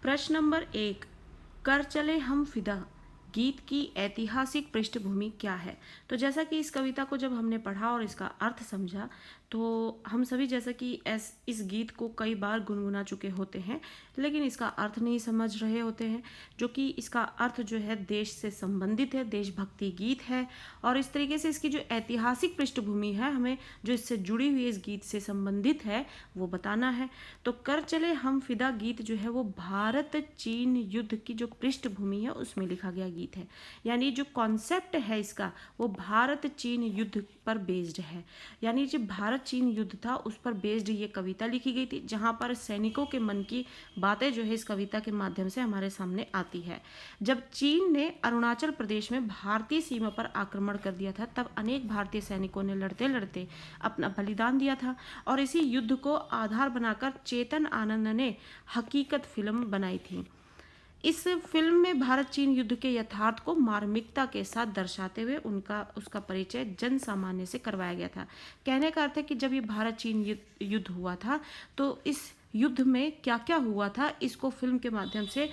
प्रश्न नंबर 1, कर चले हम फिदा गीत की ऐतिहासिक पृष्ठभूमि क्या है? तो जैसा कि इस कविता को जब हमने पढ़ा और इसका अर्थ समझा, तो हम सभी जैसा कि इस गीत को कई बार गुनगुना चुके होते हैं, लेकिन इसका अर्थ नहीं समझ रहे होते हैं, जो कि इसका अर्थ जो है देश से संबंधित है, देशभक्ति गीत है। और इस तरीके से इसकी जो ऐतिहासिक पृष्ठभूमि है, हमें जो इससे जुड़ी हुई इस गीत से संबंधित है, वो बताना है। तो कर चले हम फिदा गीत जो है वो भारत चीन युद्ध की जो पृष्ठभूमि है उसमें लिखा गया गीत है। यानी जो कॉन्सेप्ट है इसका, वो भारत चीन युद्ध पर बेस्ड है। यानी जो भारत चीन युद्ध था उस पर बेस्ड ये कविता लिखी गई थी, जहाँ पर सैनिकों के मन की बातें जो है इस कविता के माध्यम से हमारे सामने आती है। जब चीन ने अरुणाचल प्रदेश में भारतीय सीमा पर आक्रमण कर दिया था, तब अनेक भारतीय सैनिकों ने लड़ते लड़ते अपना बलिदान दिया था, और इसी युद्ध को आधार बनाकर चेतन आनंद ने हकीकत फिल्म बनाई थी। इस फिल्म में भारत चीन युद्ध के यथार्थ को मार्मिकता के साथ दर्शाते हुए उसका परिचय जन सामान्य से करवाया गया था। कहने का अर्थ है कि जब ये भारत चीन युद्ध हुआ था, तो इस युद्ध में क्या क्या हुआ था, इसको फिल्म के माध्यम से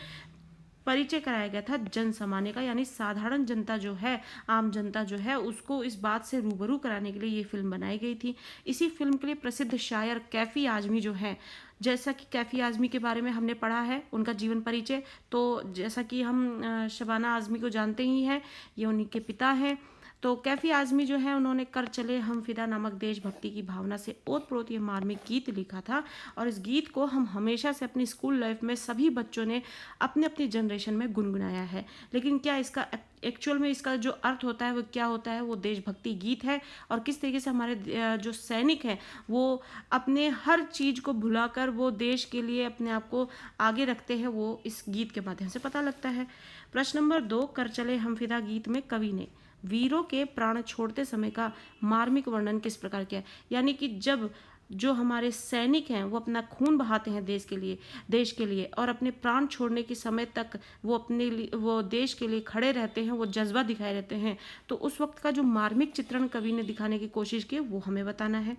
परिचय कराया गया था जन सामान्य का। यानी साधारण जनता जो है, आम जनता जो है, उसको इस बात से रूबरू कराने के लिए ये फिल्म बनाई गई थी। इसी फिल्म के लिए प्रसिद्ध शायर कैफ़ी आज़मी जो है, जैसा कि कैफ़ी आज़मी के बारे में हमने पढ़ा है उनका जीवन परिचय, तो जैसा कि हम शबाना आज़मी को जानते ही हैं, ये उन्हीं के पिता हैं। तो कैफ़ी आज़मी जो है, उन्होंने कर चले हम फिदा नामक देशभक्ति की भावना से ओतप्रोत ये मार्मिक गीत लिखा था, और इस गीत को हम हमेशा से अपनी स्कूल लाइफ में सभी बच्चों ने अपने अपनी जनरेशन में गुनगुनाया है। लेकिन क्या इसका एक्चुअल में इसका जो अर्थ होता है वो क्या होता है? वो देशभक्ति गीत है, और किस तरीके से हमारे जो सैनिक हैं वो अपने हर चीज़ को भुलाकर वो देश के लिए अपने आप को आगे रखते हैं, वो इस गीत के माध्यम से पता लगता है। प्रश्न नंबर 2, कर चले हम फिदा गीत में कवि ने वीरों के प्राण छोड़ते समय का मार्मिक वर्णन किस प्रकार किया है? यानी कि जब जो हमारे सैनिक हैं वो अपना खून बहाते हैं देश के लिए, और अपने प्राण छोड़ने के समय तक वो देश के लिए खड़े रहते हैं, वो जज्बा दिखाए रहते हैं, तो उस वक्त का जो मार्मिक चित्रण कवि ने दिखाने की कोशिश की वो हमें बताना है।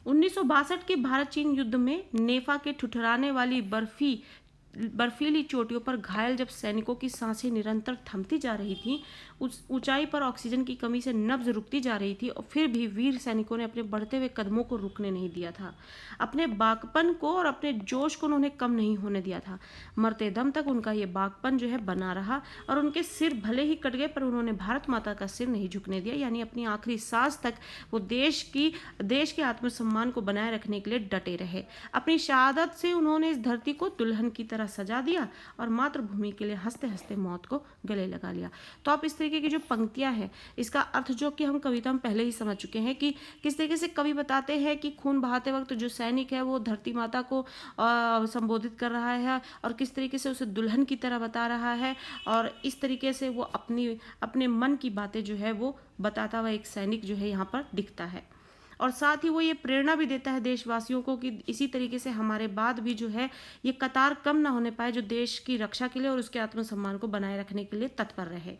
1962 के भारत चीन युद्ध में नेफा के ठुठराने वाली बर्फीली चोटियों पर घायल जब सैनिकों की सांसें निरंतर थमती जा रही थीं, उस ऊंचाई पर ऑक्सीजन की कमी से नब्ज रुकती जा रही थी, और फिर भी वीर सैनिकों ने अपने बढ़ते हुए कदमों को रुकने नहीं दिया था। अपने बागपन को और अपने जोश को उन्होंने कम नहीं होने दिया था। मरते दम तक उनका ये बागपन जो है बना रहा, और उनके सिर भले ही कट गए पर उन्होंने भारत माता का सिर नहीं झुकने दिया। यानी अपनी आखिरी सांस तक वो देश के आत्मसम्मान को बनाए रखने के लिए डटे रहे। अपनी शहादत से उन्होंने इस धरती को दुल्हन की तरह सजा दिया, और मातृभूमि के लिए हंसते हंसते मौत को गले लगा लिया। तो आप इस तरीके की जो पंक्तियां हैं, इसका अर्थ जो कि हम कविता में पहले ही समझ चुके हैं कि किस तरीके से कवि बताते हैं कि खून बहाते वक्त जो सैनिक है वो धरती माता को संबोधित कर रहा है, और किस तरीके से उसे दुल्हन की तरह बता रहा है, और इस तरीके से वो अपने मन की बातें जो है वो बताता हुआ एक सैनिक जो है यहाँ पर दिखता है। और साथ ही वो ये प्रेरणा भी देता है देशवासियों को कि इसी तरीके से हमारे बाद भी जो है ये कतार कम ना होने पाए, जो देश की रक्षा के लिए और उसके आत्मसम्मान को बनाए रखने के लिए तत्पर रहे।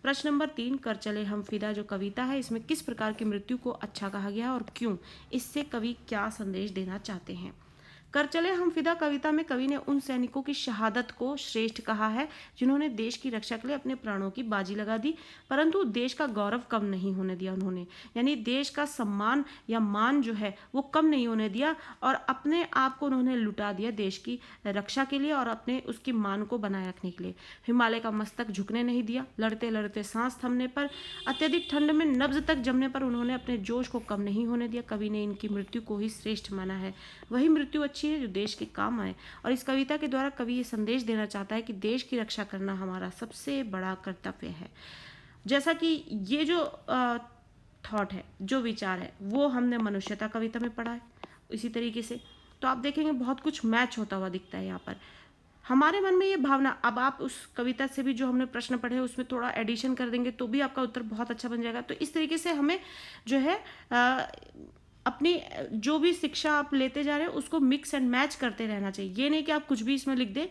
प्रश्न नंबर 3, कर चले हम फिदा जो कविता है, इसमें किस प्रकार की मृत्यु को अच्छा कहा गया है और क्यों? इससे कवि क्या संदेश देना चाहते हैं? कर चले हम फिदा कविता में कवि ने उन सैनिकों की शहादत को श्रेष्ठ कहा है जिन्होंने देश की रक्षा के लिए अपने प्राणों की बाजी लगा दी, परंतु देश का गौरव कम नहीं होने दिया उन्होंने। यानी देश का सम्मान या मान जो है वो कम नहीं होने दिया, और अपने आप को उन्होंने लुटा दिया देश की रक्षा के लिए और अपने उसकी मान को बनाए रखने के लिए। हिमालय का मस्तक झुकने नहीं दिया। लड़ते लड़ते सांस थमने पर, अत्यधिक ठंड में नब्ज तक जमने पर उन्होंने अपने जोश को कम नहीं होने दिया। कवि ने इनकी मृत्यु को ही श्रेष्ठ माना है। वही मृत्यु अच्छी है जो देश के काम आए। और इस कविता के द्वारा कवि ये संदेश देना चाहता है कि देश की रक्षा करना हमारा सबसे बड़ा कर्तव्य है। जैसा कि ये जो थॉट है, जो विचार है, वो हमने मनुष्यता कविता में पढ़ा है। इसी तरीके से तो आप देखेंगे बहुत कुछ मैच होता हुआ दिखता है यहाँ पर। हमारे मन में ये भावना, अब आप उस कविता से भी जो हमने प्रश्न पढ़े उसमें थोड़ा एडिशन कर देंगे तो भी आपका उत्तर बहुत अच्छा बन जाएगा। तो इस तरीके से हमें जो है अपनी जो भी शिक्षा आप लेते जा रहे हो उसको मिक्स एंड मैच करते रहना चाहिए। ये नहीं कि आप कुछ भी इसमें लिख दें,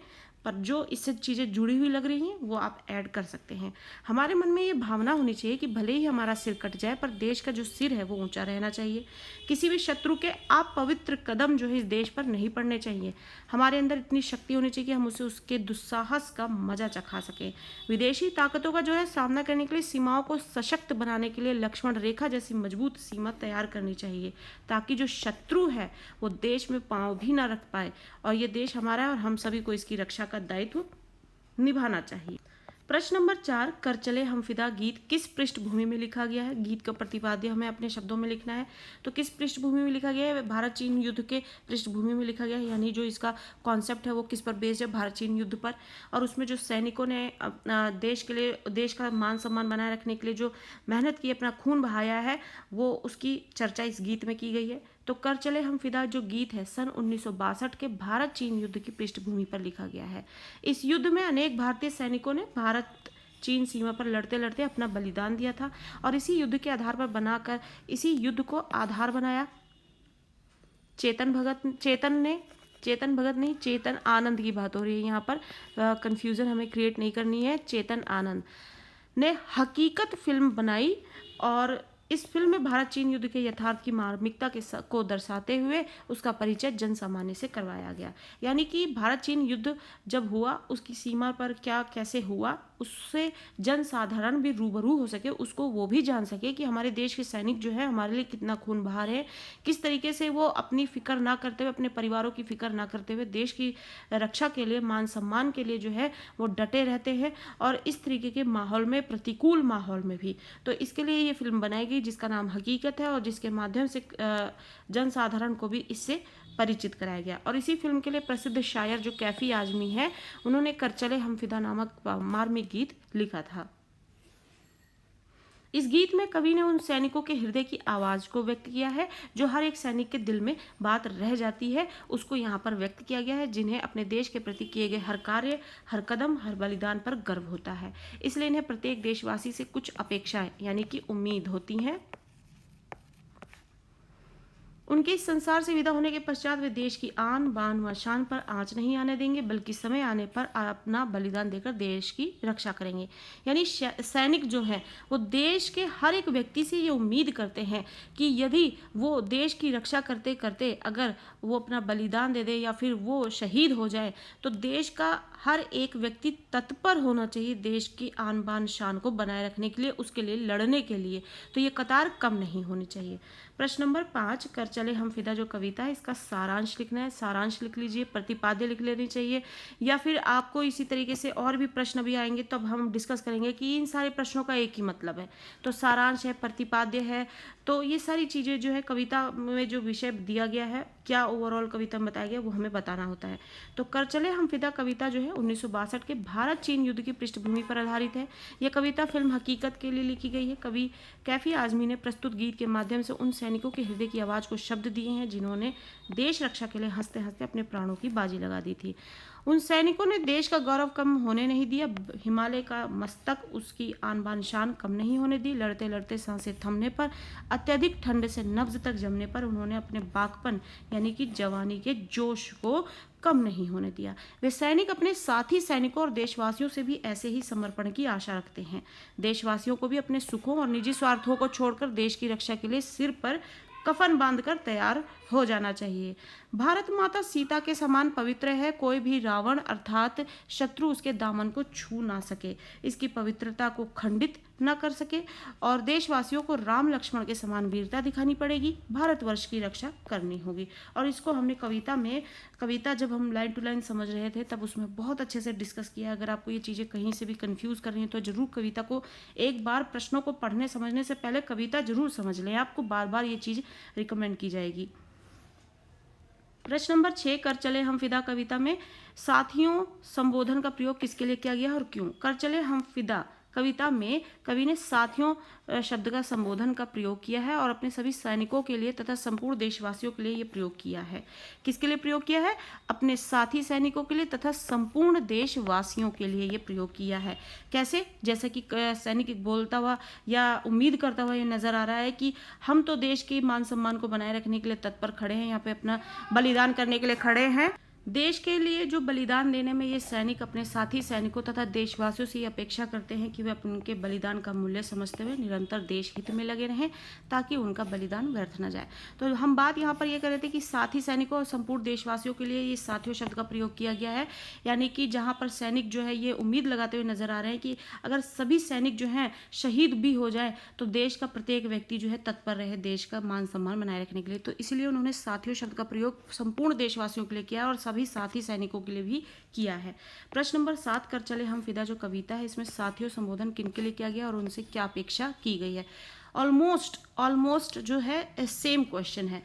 पर जो इससे चीज़ें जुड़ी हुई लग रही हैं वो आप ऐड कर सकते हैं। हमारे मन में ये भावना होनी चाहिए कि भले ही हमारा सिर कट जाए पर देश का जो सिर है वो ऊंचा रहना चाहिए। किसी भी शत्रु के अपवित्र कदम जो है इस देश पर नहीं पड़ने चाहिए। हमारे अंदर इतनी शक्ति होनी चाहिए कि हम उसे उसके दुस्साहस का मजा चखा सकें। विदेशी ताकतों का जो है सामना करने के लिए सीमाओं को सशक्त बनाने के लिए लक्ष्मण रेखा जैसी मजबूत सीमा तैयार करनी चाहिए, ताकि जो शत्रु है वो देश में पांव भी ना रख पाए। और ये देश हमारा है और हम सभी को इसकी रक्षा का दायित्व निभाना चाहिए। प्रश्न नंबर 4, कर चले हम फिदा गीत किस पृष्ठभूमि में लिखा गया है? गीत का प्रतिपाद्य हमें अपने शब्दों में लिखना है। तो किस पृष्ठभूमि में लिखा गया है? भारत चीन युद्ध के पृष्ठभूमि में लिखा गया है, यानी जो इसका कॉन्सेप्ट है वो किस पर बेस्ड है? भारत चीन युद्ध पर। और उसमें जो सैनिकों ने अपना देश के लिए, देश का मान सम्मान बनाए रखने के लिए जो मेहनत की, अपना खून बहाया है, वो उसकी चर्चा इस गीत में की गई है। तो कर चले हम फिदा जो गीत है सन 1962 के भारत चीन युद्ध की पृष्ठभूमि पर लिखा गया है। इस युद्ध में अनेक भारतीय सैनिकों ने भारत चीन सीमा पर लड़ते लड़ते अपना बलिदान दिया था और इसी युद्ध के आधार पर बनाकर इसी युद्ध को आधार बनाया चेतन भगत नहीं, चेतन आनंद की बात हो रही है यहाँ पर, कंफ्यूजन हमें क्रिएट नहीं करनी है। चेतन आनंद ने हकीकत फिल्म बनाई और इस फिल्म में भारत चीन युद्ध के यथार्थ की मार्मिकता को दर्शाते हुए उसका परिचय जन सामान्य से करवाया गया। यानी कि भारत चीन युद्ध जब हुआ उसकी सीमा पर क्या कैसे हुआ, उससे जन साधारण भी रूबरू हो सके, उसको वो भी जान सके कि हमारे देश के सैनिक जो है हमारे लिए कितना खून बहा रहे हैं, किस तरीके से वो अपनी फिक्र ना करते हुए, अपने परिवारों की फिक्र ना करते हुए देश की रक्षा के लिए, मान सम्मान के लिए जो है वो डटे रहते हैं, और इस तरीके के माहौल में, प्रतिकूल माहौल में भी। तो इसके लिए ये फिल्म बनाई गई जिसका नाम हकीकत है और जिसके माध्यम से जन साधारण को भी इससे परिचित कराया गया। और इसी फिल्म के लिए प्रसिद्ध शायर जो कैफी आजमी है, उन्होंने कर चले हम फिदा नामक मार्मिक गीत लिखा था। इस गीत में कवि ने उन सैनिकों के हृदय की आवाज को व्यक्त किया है जो हर एक सैनिक के दिल में बात रह जाती है, उसको यहाँ पर व्यक्त किया गया है, जिन्हें अपने देश के प्रति किए गए हर कार्य, हर कदम, हर बलिदान पर गर्व होता है। इसलिए इन्हें प्रत्येक देशवासी से कुछ अपेक्षाएं यानी कि उम्मीद होती हैं। उनके इस संसार से विदा होने के पश्चात वे देश की आन बान व शान पर आंच नहीं आने देंगे, बल्कि समय आने पर अपना बलिदान देकर देश की रक्षा करेंगे। यानी सैनिक जो है वो देश के हर एक व्यक्ति से ये उम्मीद करते हैं कि यदि वो देश की रक्षा करते करते अगर वो अपना बलिदान दे दे या फिर वो शहीद हो जाए, तो देश का हर एक व्यक्ति तत्पर होना चाहिए देश की आन बान शान को बनाए रखने के लिए, उसके लिए लड़ने के लिए। तो ये कतार कम नहीं होनी चाहिए। प्रश्न नंबर 5, कर चले हम फिदा जो कविता है इसका सारांश लिखना है। सारांश लिख लीजिए, प्रतिपाद्य लिख लेनी चाहिए, या फिर आपको इसी तरीके से और भी प्रश्न भी आएंगे तो अब हम डिस्कस करेंगे कि इन सारे प्रश्नों का एक ही मतलब है। तो सारांश है, प्रतिपाद्य है, तो ये सारी चीज़ें जो है कविता में जो विषय दिया गया है, क्या ओवरऑल कविता में बताया गया वो हमें बताना होता है। तो कर चले हम फिदा कविता जो है 1962 के भारत चीन युद्ध की पृष्ठभूमि पर आधारित है। यह कविता फिल्म हकीकत के लिए लिखी गई है। कवि कैफी आजमी ने प्रस्तुत गीत के माध्यम से उन सैनिकों के हृदय की आवाज़ को शब्द दिए हैं जिन्होंने देश रक्षा के लिए हंसते हंसते अपने प्राणों की बाजी लगा दी थी। उन सैनिकों ने देश का गौरव कम होने नहीं दिया, हिमालय का मस्तक उसकी आन बान शान कम नहीं होने दी। लड़ते लड़ते सांसें थमने पर, अत्यधिक ठंड से नब्ज तक जमने पर उन्होंने अपने बाकपन यानी कि जवानी के जोश को कम नहीं होने दिया। वे सैनिक अपने साथी सैनिकों और देशवासियों से भी ऐसे ही समर्पण की आशा रखते हैं। देशवासियों को भी अपने सुखों और निजी स्वार्थों को छोड़कर देश की रक्षा के लिए सिर पर कफन बांधकर तैयार हो जाना चाहिए। भारत माता सीता के समान पवित्र है, कोई भी रावण अर्थात शत्रु उसके दामन को छू ना सके, इसकी पवित्रता को खंडित न कर सके, और देशवासियों को राम लक्ष्मण के समान वीरता दिखानी पड़ेगी, भारतवर्ष की रक्षा करनी होगी। और इसको हमने कविता जब हम लाइन टू लाइन समझ रहे थे तब उसमें बहुत अच्छे से डिस्कस किया। अगर आपको ये चीज़ें कहीं से भी कंफ्यूज कर रही हैं तो जरूर कविता को एक बार प्रश्नों को पढ़ने समझने से पहले कविता जरूर समझ लें, आपको बार बार ये चीज़ रिकमेंड की जाएगी। प्रश्न नंबर 6, कर चले हम फिदा कविता में साथियों संबोधन का प्रयोग किसके लिए किया गया और क्यों? कर चले हम फिदा कविता में कवि ने साथियों शब्द का संबोधन का प्रयोग किया है और अपने सभी सैनिकों के लिए तथा संपूर्ण देशवासियों के लिए ये प्रयोग किया है। किसके लिए प्रयोग किया है? अपने साथी सैनिकों के लिए तथा संपूर्ण देशवासियों के लिए ये प्रयोग किया है। कैसे? जैसे कि सैनिक बोलता हुआ या उम्मीद करता हुआ ये नजर आ रहा है कि हम तो देश के मान सम्मान को बनाए रखने के लिए तत्पर खड़े हैं, यहाँ पे अपना बलिदान करने के लिए खड़े हैं। देश के लिए जो बलिदान देने में ये सैनिक अपने साथी सैनिकों तथा देशवासियों से ये अपेक्षा करते हैं कि वे उनके बलिदान का मूल्य समझते हुए निरंतर देश हित में लगे रहें ताकि उनका बलिदान व्यर्थ न जाए। तो हम बात यहाँ पर ये कर रहे थे कि साथी सैनिकों और संपूर्ण देशवासियों के लिए ये साथियों शब्द का प्रयोग किया गया है, यानी कि जहाँ पर सैनिक जो है ये उम्मीद लगाते हुए नजर आ रहे हैं कि अगर सभी सैनिक जो हैं शहीद भी हो जाए तो देश का प्रत्येक व्यक्ति जो है तत्पर रहे देश का मान सम्मान बनाए रखने के लिए। तो इसलिए उन्होंने साथियों शब्द का प्रयोग संपूर्ण देशवासियों के लिए किया और सभी साथी सैनिकों के लिए भी किया है। प्रश्न नंबर 7, कर चले हम फिदा जो कविता है इसमें साथियों संबोधन किनके लिए किया गया और उनसे क्या अपेक्षा की गई है? ऑलमोस्ट जो है सेम क्वेश्चन है।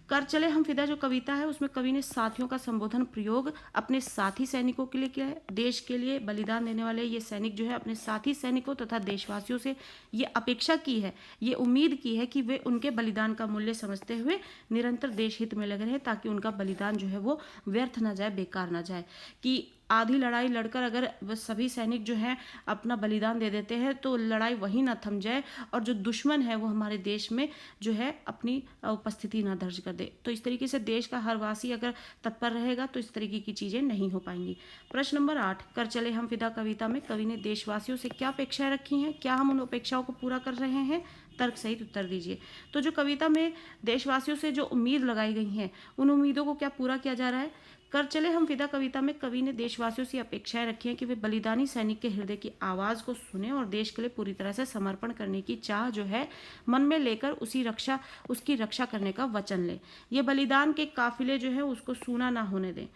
कर चले हम फिदा जो कविता है उसमें कवि ने साथियों का संबोधन प्रयोग अपने साथी सैनिकों के लिए किया है। देश के लिए बलिदान देने वाले ये सैनिक जो है अपने साथी सैनिकों तथा देशवासियों से ये अपेक्षा की है, ये उम्मीद की है कि वे उनके बलिदान का मूल्य समझते हुए निरंतर देश हित में लगे रहें ताकि उनका बलिदान जो है वो व्यर्थ ना जाए, बेकार ना जाए। कि आधी लड़ाई लड़कर अगर सभी सैनिक जो हैं अपना बलिदान दे देते हैं तो लड़ाई वहीं ना थम जाए और जो दुश्मन है वो हमारे देश में जो है अपनी उपस्थिति ना दर्ज कर दे। तो इस तरीके से देश का हर वासी अगर तत्पर रहेगा तो इस तरीके की चीज़ें नहीं हो पाएंगी। प्रश्न नंबर 8, कर चले हम फिदा कविता में कवि ने देशवासियों से क्या अपेक्षाएं रखी हैं? क्या हम उन अपेक्षाओं को पूरा कर रहे हैं? तर्क सहित उत्तर दीजिए। तो जो कविता में देशवासियों से जो उम्मीद लगाई गई हैं उन उम्मीदों को क्या पूरा किया जा रहा है? कर चले हम फिदा कविता में कवि ने देशवासियों से अपेक्षाएं रखी हैं कि वे बलिदानी सैनिक के हृदय की आवाज़ को सुने और देश के लिए पूरी तरह से समर्पण करने की चाह जो है मन में लेकर उसकी रक्षा करने का वचन ले। ये बलिदान के काफिले जो है उसको सूना ना होने दें,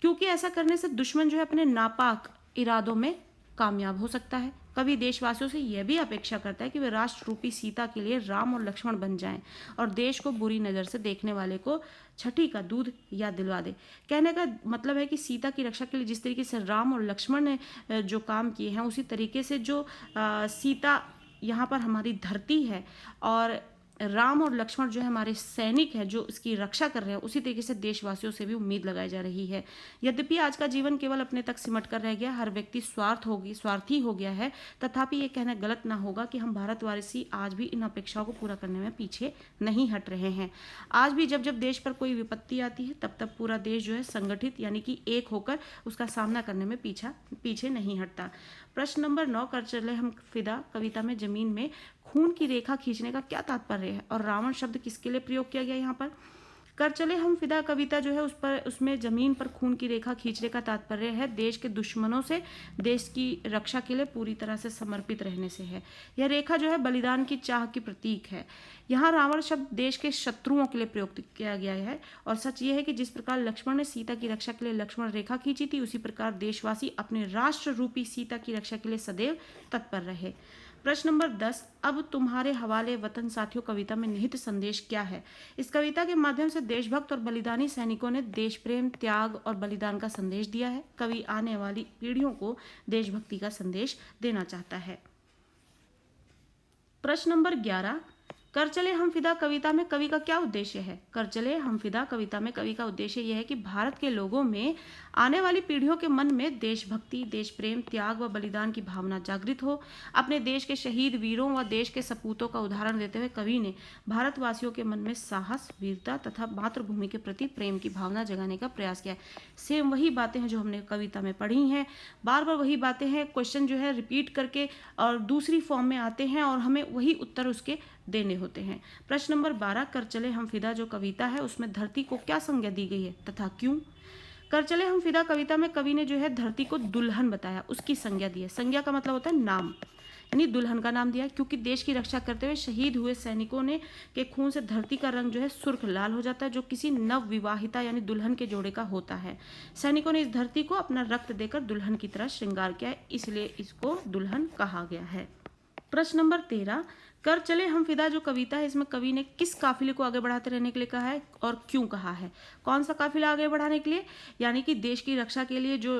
क्योंकि ऐसा करने से दुश्मन जो है अपने नापाक इरादों में कामयाब हो सकता है। कवि देशवासियों से यह भी अपेक्षा करता है कि वे राष्ट्र रूपी सीता के लिए राम और लक्ष्मण बन जाएं और देश को बुरी नज़र से देखने वाले को छठी का दूध याद दिलवा दे। कहने का मतलब है कि सीता की रक्षा के लिए जिस तरीके से राम और लक्ष्मण ने जो काम किए हैं उसी तरीके से जो सीता यहाँ पर हमारी धरती है और राम और लक्ष्मण जो है हमारे सैनिक हैं जो इसकी रक्षा कर रहे हैं, उसी तरीके से देशवासियों से भी उम्मीद लगाई जा रही है। यद्यपि आज का जीवन केवल अपने तक सिमट कर रह गया, हर व्यक्ति स्वार्थी हो गया है, तथापि ये कहना गलत ना होगा कि हम भारतवासी आज भी इन अपेक्षाओं को पूरा करने में पीछे नहीं हट रहे हैं। आज भी जब जब देश पर कोई विपत्ति आती है तब तब पूरा देश जो है संगठित यानी कि एक होकर उसका सामना करने में पीछे नहीं हटता। प्रश्न नंबर 9, कर चले हम फिदा कविता में जमीन में खून की रेखा खींचने का क्या तात्पर्य है और रावण शब्द किसके लिए प्रयोग किया गया यहाँ पर? कर चले हम फिदा कविता जो है उसमें जमीन पर खून की रेखा खींचने का तात्पर्य है देश के दुश्मनों से देश की रक्षा के लिए पूरी तरह से समर्पित रहने से है। यह रेखा जो है बलिदान की चाह की प्रतीक है। यहाँ रावण शब्द देश के शत्रुओं के लिए प्रयोग किया गया है और सच ये है कि जिस प्रकार लक्ष्मण ने सीता की रक्षा के लिए लक्ष्मण रेखा खींची थी उसी प्रकार देशवासी अपने राष्ट्र रूपी सीता की रक्षा के लिए सदैव तत्पर रहे। प्रश्न नंबर 10, अब तुम्हारे हवाले वतन साथियों कविता में निहित संदेश क्या है? इस कविता के माध्यम से देशभक्त और बलिदानी सैनिकों ने देश प्रेम, त्याग और बलिदान का संदेश दिया है। कवि आने वाली पीढ़ियों को देशभक्ति का संदेश देना चाहता है। प्रश्न नंबर 11, कर चले हम फिदा कविता में कवि का क्या उद्देश्य है? कर चले हम फिदा कविता में कवि का उद्देश्य यह है कि भारत के लोगों में आने वाली पीढ़ियों के मन में देशभक्ति, देश प्रेम, त्याग व बलिदान की भावना जागृत हो। अपने देश के शहीद वीरों व देश के सपूतों का उदाहरण देते हुए कवि ने भारतवासियों के मन में साहस, वीरता तथा मातृभूमि के प्रति प्रेम की भावना जगाने का प्रयास किया है। सेम वही बातें हैं जो हमने कविता में पढ़ी हैं, बार बार वही बातें हैं, क्वेश्चन जो है रिपीट करके और दूसरी फॉर्म में आते हैं और हमें वही उत्तर उसके देने होते हैं। प्रश्न नंबर 12, कर चले हम फिदा जो कविता है उसमें धरती को क्या संज्ञा दी गई है तथा क्यों? कर चले हम फिदा कविता में कवि ने जो है धरती को दुल्हन बताया, उसकी संज्ञा दी है। संज्ञा का मतलब होता है नाम, यानी दुल्हन का नाम दिया क्योंकि देश की रक्षा करते हुए शहीद हुए सैनिकों ने के खून से धरती का रंग जो है सुर्ख लाल हो जाता है, जो किसी नव विवाहिता यानी दुल्हन के जोड़े का होता है। सैनिकों ने इस धरती को अपना रक्त देकर दुल्हन की तरह श्रृंगार किया है, इसलिए इसको दुल्हन कहा गया है। प्रश्न नंबर 13, कर चले हम फिदा जो कविता है इसमें कवि ने किस काफिले को आगे बढ़ाते रहने के लिए कहा है और क्यों कहा है? कौन सा काफिला आगे बढ़ाने के लिए? यानी कि देश की रक्षा के लिए जो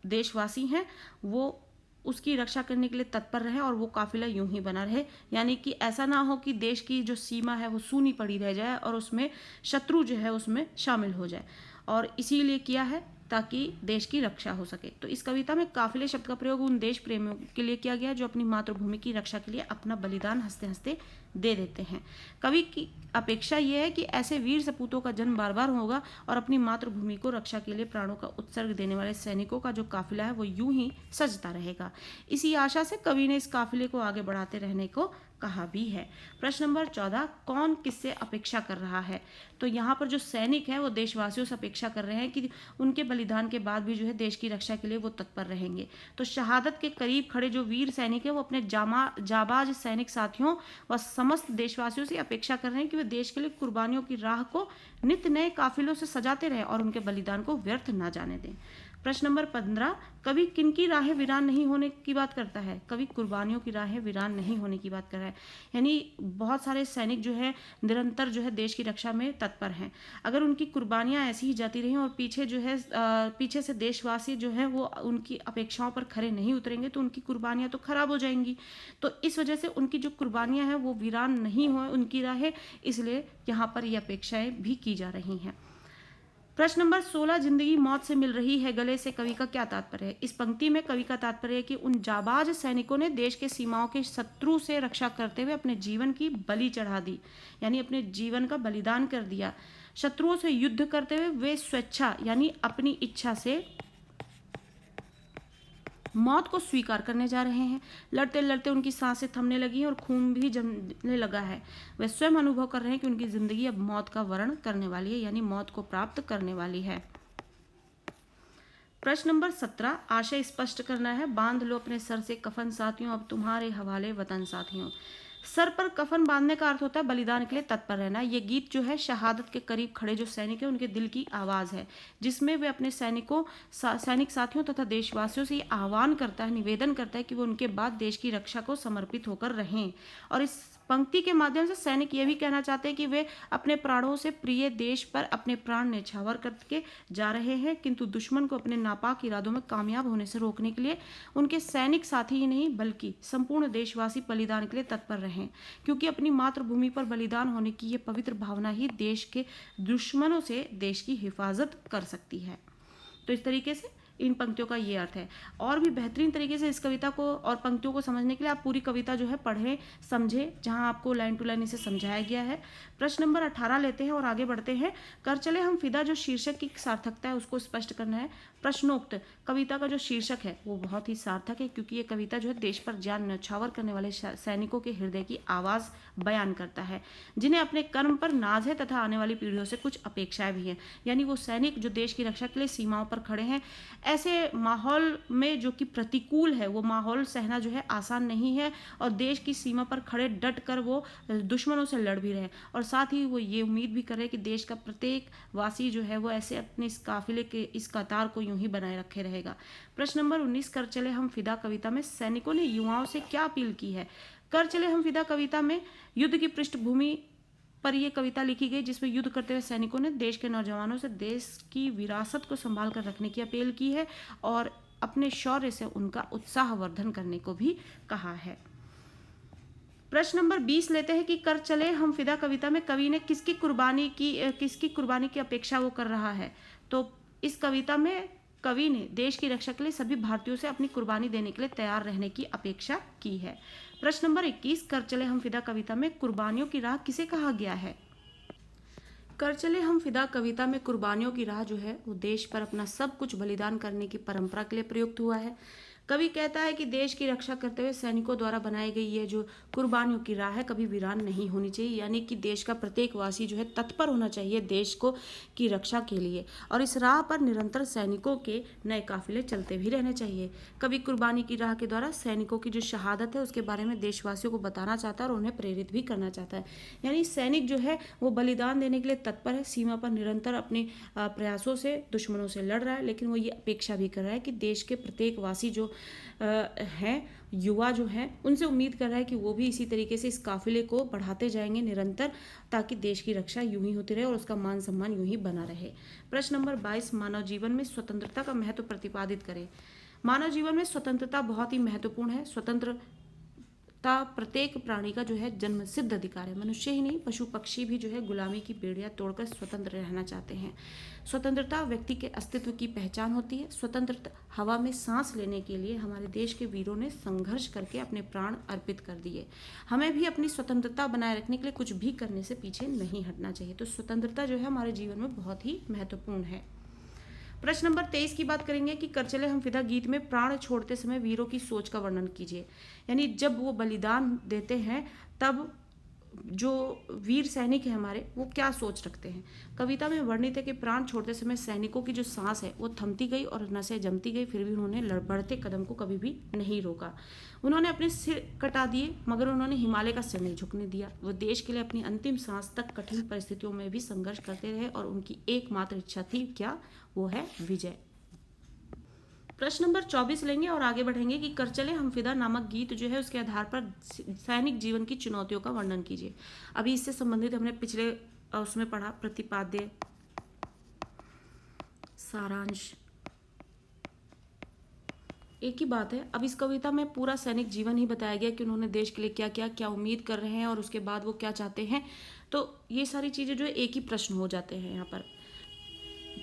देशवासी हैं वो उसकी रक्षा करने के लिए तत्पर रहे और वो काफिला यूं ही बना रहे, यानी कि ऐसा ना हो कि देश की जो सीमा है वो सूनी पड़ी रह जाए और उसमें शत्रु जो है उसमें शामिल हो जाए, और इसीलिए किया है ताकि देश की रक्षा हो सके। तो इस कविता में काफिले शब्द का प्रयोग उन देश प्रेमियों के लिए किया गया है जो अपनी मातृभूमि की रक्षा के लिए अपना बलिदान हंसते हंसते दे देते हैं। कवि की अपेक्षा यह है कि ऐसे वीर सपूतों का जन्म बार बार होगा और अपनी मातृभूमि को रक्षा के लिए प्राणों का उत्सर्ग देने वाले सैनिकों का जो काफिला है वो यूं ही सजता रहेगा। इसी आशा से कवि ने इस काफिले को आगे बढ़ाते रहने को कहा भी है। प्रश्न नंबर 14, कौन किससे अपेक्षा कर रहा है? तो यहाँ पर जो सैनिक है वो देशवासियों से अपेक्षा कर रहे हैं कि उनके बलिदान के बाद भी जो है देश की रक्षा के लिए वो तत्पर रहेंगे। तो शहादत के करीब खड़े जो वीर सैनिक है वो अपने जाबाज सैनिक साथियों व समस्त देशवासियों से अपेक्षा कर रहे हैं कि वे देश के लिए कुर्बानियों की राह को नित्य नए काफिलों से सजाते रहें और उनके बलिदान को व्यर्थ ना जाने दें। प्रश्न नंबर 15, कवि किन की राहें वीरान नहीं होने की बात करता है? कवि कुर्बानियों की राहें वीरान नहीं होने की बात कर रहा है, यानी बहुत सारे सैनिक जो है निरंतर जो है देश की रक्षा में तत्पर हैं। अगर उनकी कुर्बानियां ऐसी ही जाती रहीं और पीछे जो है पीछे से देशवासी जो है वो उनकी अपेक्षाओं पर खरे नहीं उतरेंगे तो उनकी कुर्बानियां तो खराब हो जाएंगी। तो इस वजह से उनकी जो कुर्बानियां हैं वो वीरान नहीं हो उनकी राहें, इसलिए यहाँ पर ये अपेक्षाएं भी की जा रही हैं। प्रश्न नंबर 16, जिंदगी मौत से मिल रही है गले से कवि का क्या तात्पर्य है? इस पंक्ति में कवि का तात्पर्य है कि उन जाबाज सैनिकों ने देश के सीमाओं के शत्रु से रक्षा करते हुए अपने जीवन की बलि चढ़ा दी, यानी अपने जीवन का बलिदान कर दिया। शत्रुओं से युद्ध करते हुए वे स्वेच्छा यानी अपनी इच्छा से मौत को स्वीकार करने जा रहे हैं। लड़ते लड़ते उनकी सांसें थमने लगी हैं और खून भी जमने लगा है। वे स्वयं अनुभव कर रहे हैं कि उनकी जिंदगी अब मौत का वर्ण करने वाली है, यानी मौत को प्राप्त करने वाली है। प्रश्न नंबर 17, आशय स्पष्ट करना है। बांध लो अपने सर से कफन साथियों, अब तुम्हारे हवाले वतन साथियों। सर पर कफन बांधने का अर्थ होता है बलिदान के लिए तत्पर रहना। ये गीत जो है शहादत के करीब खड़े जो सैनिक हैं उनके दिल की आवाज़ है, जिसमें वे अपने सैनिक साथियों तथा देशवासियों से ये आह्वान करता है, निवेदन करता है कि वो उनके बाद देश की रक्षा को समर्पित होकर रहें। और इस पंक्ति के माध्यम से सैनिक ये भी कहना चाहते हैं कि वे अपने प्राणों से प्रिय देश पर अपने प्राण न्यौछावर करके जा रहे हैं, किंतु दुश्मन को अपने नापाक इरादों में कामयाब होने से रोकने के लिए उनके सैनिक साथी ही नहीं बल्कि संपूर्ण देशवासी बलिदान के लिए तत्पर रहें, क्योंकि अपनी मातृभूमि पर बलिदान होने की ये पवित्र भावना ही देश के दुश्मनों से देश की हिफाजत कर सकती है। तो इस तरीके से इन पंक्तियों का ये अर्थ है। और भी बेहतरीन तरीके से इस कविता को और पंक्तियों को समझने के लिए आप पूरी कविता जो है पढ़ें, समझें, जहां आपको लाइन टू लाइन इसे समझाया गया है। प्रश्न नंबर 18 लेते हैं और आगे बढ़ते हैं। कर चले हम फिदा जो शीर्षक की सार्थकता है उसको स्पष्ट करना है। प्रश्नोक्त कविता का जो शीर्षक है वो बहुत ही सार्थक है, क्योंकि ये कविता जो है देश पर जान न्यौछावर करने वाले सैनिकों के हृदय की आवाज़ बयान करता है, जिन्हें अपने कर्म पर नाज है तथा आने वाली पीढ़ियों से कुछ अपेक्षाएं भी हैं। यानी वो सैनिक जो देश की रक्षा के लिए सीमाओं पर खड़े हैं, ऐसे माहौल में जो कि प्रतिकूल है वो माहौल सहना जो है आसान नहीं है, और देश की सीमा पर खड़े डट कर वो दुश्मनों से लड़ भी रहे, और साथ ही वो ये उम्मीद भी कर रहे हैं कि देश का प्रत्येक वासी जो है वो ऐसे अपने इस काफिले के इस कतार को यूं ही बनाए रखे रहेगा। प्रश्न नंबर 19, कर चले हम फिदा कविता में सैनिकों ने युवाओं से क्या अपील की है? कर चले हम फिदा कविता में युद्ध की पृष्ठभूमि पर यह कविता लिखी गई, जिसमें युद्ध करते हुए सैनिकों ने देश के नौजवानों से देश की विरासत को संभाल कर रखने की अपील की है और अपने शौर्य से उनका उत्साहवर्धन करने को भी कहा है। प्रश्न नंबर 20 लेते हैं कि कर चले हम फिदा कविता में कवि ने किसकी कुर्बानी की अपेक्षा वो कर रहा है? तो इस कविता में कवि ने देश की रक्षा के लिए सभी भारतीयों से अपनी कुर्बानी देने के लिए तैयार रहने की अपेक्षा की है। प्रश्न नंबर 21, कर चले हम फिदा कविता में कुर्बानियों की राह किसे कहा गया है? कर चले हम फिदा कविता में कुर्बानियों की राह जो है वो देश पर अपना सब कुछ बलिदान करने की परंपरा के लिए प्रयुक्त हुआ है। कवि कहता है कि देश की रक्षा करते हुए सैनिकों द्वारा बनाई गई ये जो कुर्बानियों की राह है कभी वीरान नहीं होनी चाहिए, यानी कि देश का प्रत्येक वासी जो है तत्पर होना चाहिए देश को की रक्षा के लिए, और इस राह पर निरंतर सैनिकों के नए काफिले चलते भी रहने चाहिए। कवि कुर्बानी की राह के द्वारा सैनिकों की जो शहादत है उसके बारे में देशवासियों को बताना चाहता है और उन्हें प्रेरित भी करना चाहता है। यानी सैनिक जो है वो बलिदान देने के लिए तत्पर है, सीमा पर निरंतर अपने प्रयासों से दुश्मनों से लड़ रहा है, लेकिन वो ये अपेक्षा भी कर रहा है कि देश के प्रत्येक वासी जो हैं, युवा जो हैं, उनसे उम्मीद कर रहा है कि वो भी इसी तरीके से इस काफिले को बढ़ाते जाएंगे निरंतर, ताकि देश की रक्षा यूं ही होती रहे और उसका मान सम्मान यूं ही बना रहे। प्रश्न नंबर 22, मानव जीवन में स्वतंत्रता का महत्व प्रतिपादित करें। मानव जीवन में स्वतंत्रता बहुत ही महत्वपूर्ण है। स्वतंत्रता प्रत्येक प्राणी का जो है जन्म सिद्ध अधिकार है। मनुष्य ही नहीं, पशु पक्षी भी जो है गुलामी की बेड़ियां तोड़कर स्वतंत्र रहना चाहते हैं। स्वतंत्रता व्यक्ति के अस्तित्व की पहचान होती है। स्वतंत्र हवा में सांस लेने के लिए हमारे देश के वीरों ने संघर्ष करके अपने प्राण अर्पित कर दिए। हमें भी अपनी स्वतंत्रता बनाए रखने के लिए कुछ भी करने से पीछे नहीं हटना चाहिए। तो स्वतंत्रता जो है हमारे जीवन में बहुत ही महत्वपूर्ण है। प्रश्न नंबर 23 की बात करेंगे कि कर चले हम फिदा गीत में प्राण छोड़ते समय वीरों की सोच का वर्णन कीजिए। यानी जब वो बलिदान देते हैं तब जो वीर सैनिक है हमारे, वो क्या सोच रखते हैं। कविता में वर्णित है कि प्राण छोड़ते समय सैनिकों की जो सांस है वो थमती गई और नसें जमती गई, फिर भी उन्होंने बढ़ते कदम को कभी भी नहीं रोका। उन्होंने अपने सिर कटा दिए मगर उन्होंने हिमालय का सिर नहीं झुकने दिया। वो देश के लिए अपनी अंतिम सांस तक कठिन परिस्थितियों में भी संघर्ष करते रहे और उनकी एकमात्र इच्छा थी क्या, वो है विजय। प्रश्न नंबर 24 लेंगे और आगे बढ़ेंगे कि कर चले हम फिदा नामक गीत जो है उसके आधार पर सैनिक जीवन की चुनौतियों का वर्णन कीजिए। अभी इससे संबंधित हमने पिछले उसमें पढ़ा प्रतिपाद्य, सारांश, एक ही बात है। अब इस कविता में पूरा सैनिक जीवन ही बताया गया कि उन्होंने देश के लिए क्या किया, क्या उम्मीद कर रहे हैं और उसके बाद वो क्या चाहते हैं। तो ये सारी चीज़ें जो है एक ही प्रश्न हो जाते हैं यहाँ पर।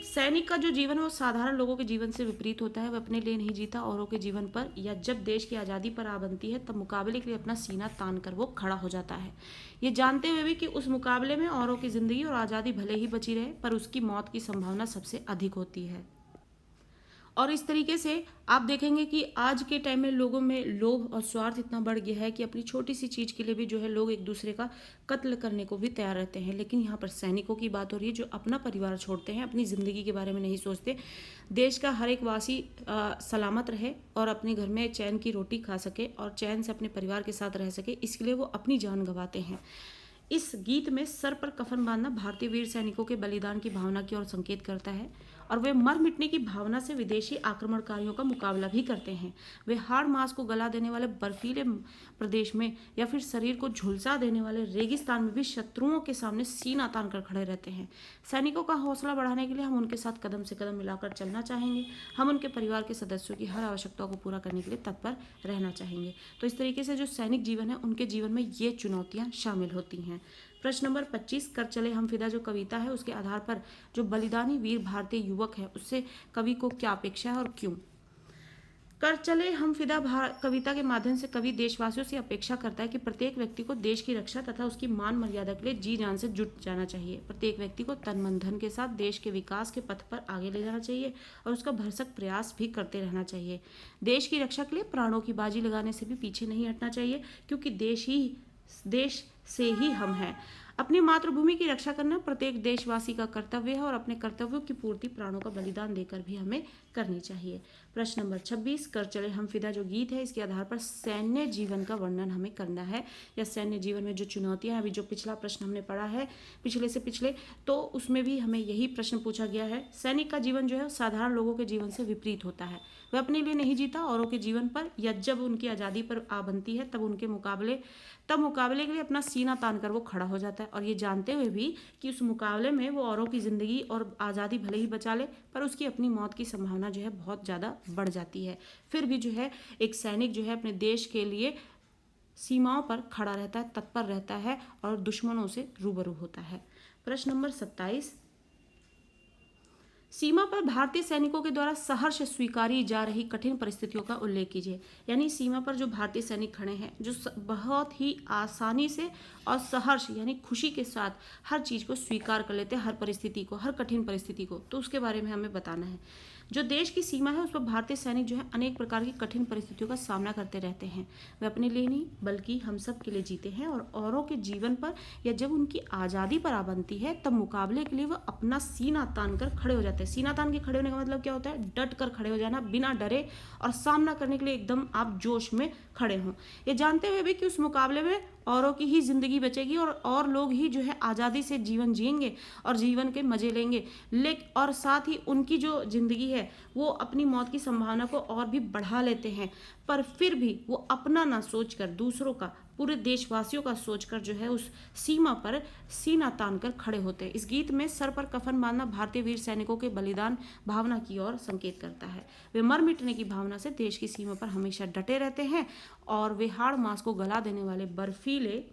सैनिक का जो जीवन है वो साधारण लोगों के जीवन से विपरीत होता है। वह अपने लिए नहीं जीता, औरों के जीवन पर, या जब देश की आज़ादी पर आ बनती है तब मुकाबले के लिए अपना सीना तान कर वो खड़ा हो जाता है, ये जानते हुए भी कि उस मुकाबले में औरों की ज़िंदगी और आज़ादी भले ही बची रहे पर उसकी मौत की संभावना सबसे अधिक होती है। और इस तरीके से आप देखेंगे कि आज के टाइम में लोगों में लोभ और स्वार्थ इतना बढ़ गया है कि अपनी छोटी सी चीज़ के लिए भी जो है लोग एक दूसरे का कत्ल करने को भी तैयार रहते हैं। लेकिन यहाँ पर सैनिकों की बात हो रही है जो अपना परिवार छोड़ते हैं, अपनी ज़िंदगी के बारे में नहीं सोचते। देश का हर एक वासी सलामत रहे और अपने घर में चैन की रोटी खा सके और चैन से अपने परिवार के साथ रह सके, इसके लिए वो अपनी जान गंवाते हैं। इस गीत में सर पर कफन बांधना भारतीय वीर सैनिकों के बलिदान की भावना की ओर संकेत करता है और वे मर मिटने की भावना से विदेशी आक्रमणकारियों का मुकाबला भी करते हैं। वे हाड़ मांस को गला देने वाले बर्फीले प्रदेश में या फिर शरीर को झुलसा देने वाले रेगिस्तान में भी शत्रुओं के सामने सीना तान कर खड़े रहते हैं। सैनिकों का हौसला बढ़ाने के लिए हम उनके साथ कदम से कदम मिलाकर चलना चाहेंगे। हम उनके परिवार के सदस्यों की हर आवश्यकता को पूरा करने के लिए तत्पर रहना चाहेंगे। तो इस तरीके से जो सैनिक जीवन है उनके जीवन में ये चुनौतियाँ शामिल होती हैं। प्रश्न नंबर 25 कर चले हम फिदा जो कविता है उसके आधार पर जो बलिदानी वीर भारतीय युवक है उससे कवि को क्या अपेक्षा है और क्यों। कर चले हम फिदा कविता के माध्यम से कवि देशवासियों से अपेक्षा करता है कि प्रत्येक व्यक्ति को देश की रक्षा तथा उसकी मान मर्यादा के लिए जी जान से जुट जाना चाहिए। प्रत्येक व्यक्ति को तन मन धन के साथ देश के विकास के पथ पर आगे ले जाना चाहिए और उसका भरसक प्रयास भी करते रहना चाहिए। देश की रक्षा के लिए प्राणों की बाजी लगाने से भी पीछे नहीं हटना चाहिए, क्योंकि देश से ही हम हैं। अपनी मातृभूमि की रक्षा करना प्रत्येक देशवासी का कर्तव्य है और अपने कर्तव्यों की पूर्ति प्राणों का बलिदान देकर भी हमें करनी चाहिए। प्रश्न नंबर 26 कर चले हम फिदा जो गीत है इसके आधार पर सैन्य जीवन का वर्णन हमें करना है, या सैन्य जीवन में जो चुनौतियां, अभी जो पिछला प्रश्न हमने पढ़ा है पिछले से पिछले, तो उसमें भी हमें यही प्रश्न पूछा गया है। सैनिक का जीवन जो है साधारण लोगों के जीवन से विपरीत होता है। वह अपने लिए नहीं जीता, औरों के जीवन पर, या जब उनकी आज़ादी पर आ बनती है तब मुकाबले के लिए अपना सीना तान कर वो खड़ा हो जाता है, और ये जानते हुए भी कि उस मुकाबले में वो औरों की ज़िंदगी और आज़ादी भले ही बचा ले पर उसकी अपनी मौत की संभावना जो है बहुत ज़्यादा बढ़ जाती है। फिर भी जो है एक सैनिक जो है अपने देश के लिए सीमाओं पर खड़ा रहता है, तत्पर रहता है और दुश्मनों से रूबरू होता है। प्रश्न नंबर 27 सीमा पर भारतीय सैनिकों के द्वारा सहर्ष स्वीकारी जा रही कठिन परिस्थितियों का उल्लेख कीजिए। यानी सीमा पर जो भारतीय सैनिक खड़े हैं जो बहुत ही आसानी से और सहर्ष यानी खुशी के साथ हर चीज़ को स्वीकार कर लेते हैं, हर परिस्थिति को, हर कठिन परिस्थिति को, तो उसके बारे में हमें बताना है। जो देश की सीमा है उस पर भारतीय सैनिक जो है अनेक प्रकार की कठिन परिस्थितियों का सामना करते रहते हैं। वे अपने लिए नहीं बल्कि हम सब के लिए जीते हैं और औरों के जीवन पर या जब उनकी आज़ादी पर आ बनती है तब मुकाबले के लिए वह अपना सीना तान कर खड़े हो जाते हैं। सीना तान के खड़े होने का मतलब क्या होता है? डट कर खड़े हो जाना, बिना डरे और सामना करने के लिए एकदम आप जोश में खड़े हों, ये जानते हुए भी कि उस मुकाबले में औरों की ही ज़िंदगी बचेगी और लोग ही जो है आज़ादी से जीवन जिएंगे और जीवन के मज़े लेंगे। और साथ ही उनकी जो ज़िंदगी है वो अपनी मौत की संभावना को और भी बढ़ा लेते हैं, पर फिर भी वो अपना ना सोचकर दूसरों का पूरे देशवासियों का सोचकर जो है उस सीमा पर सीना तान कर खड़े होते हैं। इस गीत में सर पर कफन बांधना भारतीय वीर सैनिकों के बलिदान भावना की ओर संकेत करता है। वे मर मिटने की भावना से देश की सीमा पर हमेशा डटे रहते हैं और वे हाड़ मांस को गला देने वाले बर्फीले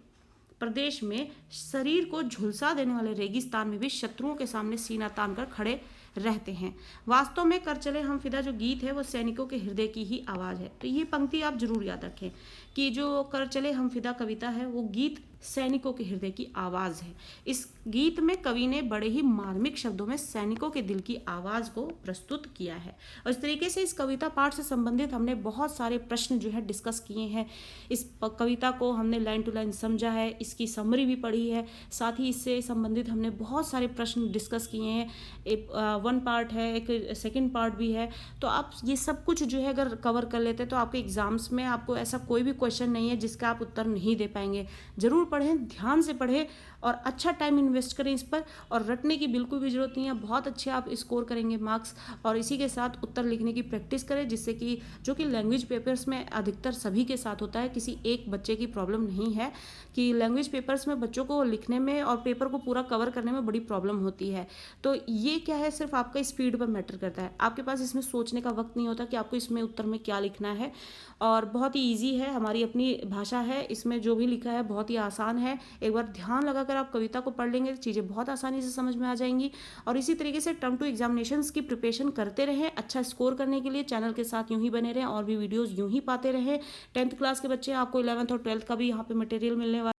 प्रदेश में शरीर को झुलसा देने वाले रेगिस्तान में भी शत्रुओं के सामने सीना तान कर खड़े रहते हैं। वास्तव में कर चले हम फिदा जो गीत है वो सैनिकों के हृदय की ही आवाज़ है। तो ये पंक्ति आप जरूर याद रखें कि जो कर चले हम फिदा कविता है वो गीत सैनिकों के हृदय की आवाज़ है। इस गीत में कवि ने बड़े ही मार्मिक शब्दों में सैनिकों के दिल की आवाज़ को प्रस्तुत किया है। और इस तरीके से इस कविता पाठ से संबंधित हमने बहुत सारे प्रश्न जो है डिस्कस किए हैं। इस कविता को हमने लाइन टू लाइन समझा है, इसकी समरी भी पढ़ी है, साथ ही इससे संबंधित हमने बहुत सारे प्रश्न डिस्कस किए हैं। एक वन पार्ट है, एक सेकंड पार्ट भी है। तो आप ये सब कुछ जो है अगर कवर कर लेते हैं तो आपके एग्जाम्स में आपको ऐसा कोई भी क्वेश्चन नहीं है जिसका आप उत्तर नहीं दे पाएंगे। जरूर पढ़ें, ध्यान से पढ़ें और अच्छा टाइम इन्वेस्ट करें इस पर। और रटने की बिल्कुल भी जरूरत नहीं है, बहुत अच्छे आप स्कोर करेंगे मार्क्स। और इसी के साथ उत्तर लिखने की प्रैक्टिस करें, जिससे कि जो कि लैंग्वेज पेपर्स में अधिकतर सभी के साथ होता है, किसी एक बच्चे की प्रॉब्लम नहीं है कि लैंग्वेज पेपर्स में बच्चों को लिखने में और पेपर को पूरा कवर करने में बड़ी प्रॉब्लम होती है। तो ये क्या है, सिर्फ आपका स्पीड पर मैटर करता है। आपके पास इसमें सोचने का वक्त नहीं होता कि आपको इसमें उत्तर में क्या लिखना है। और बहुत ही ईजी है, हमारी अपनी भाषा है, इसमें जो भी लिखा है बहुत ही आसान है। एक बार ध्यान लगाकर आप कविता को पढ़ लेंगे तो चीज़ें बहुत आसानी से समझ में आ जाएंगी। और इसी तरीके से टर्म टू एग्जामिनेशंस की प्रिपरेशन करते रहें। अच्छा स्कोर करने के लिए चैनल के साथ यूं ही बने रहें और भी वीडियोज़ यूं ही पाते रहें। 10th क्लास के बच्चे, आपको 11th और 12th का भी यहाँ पे मटेरियल मिलने वाला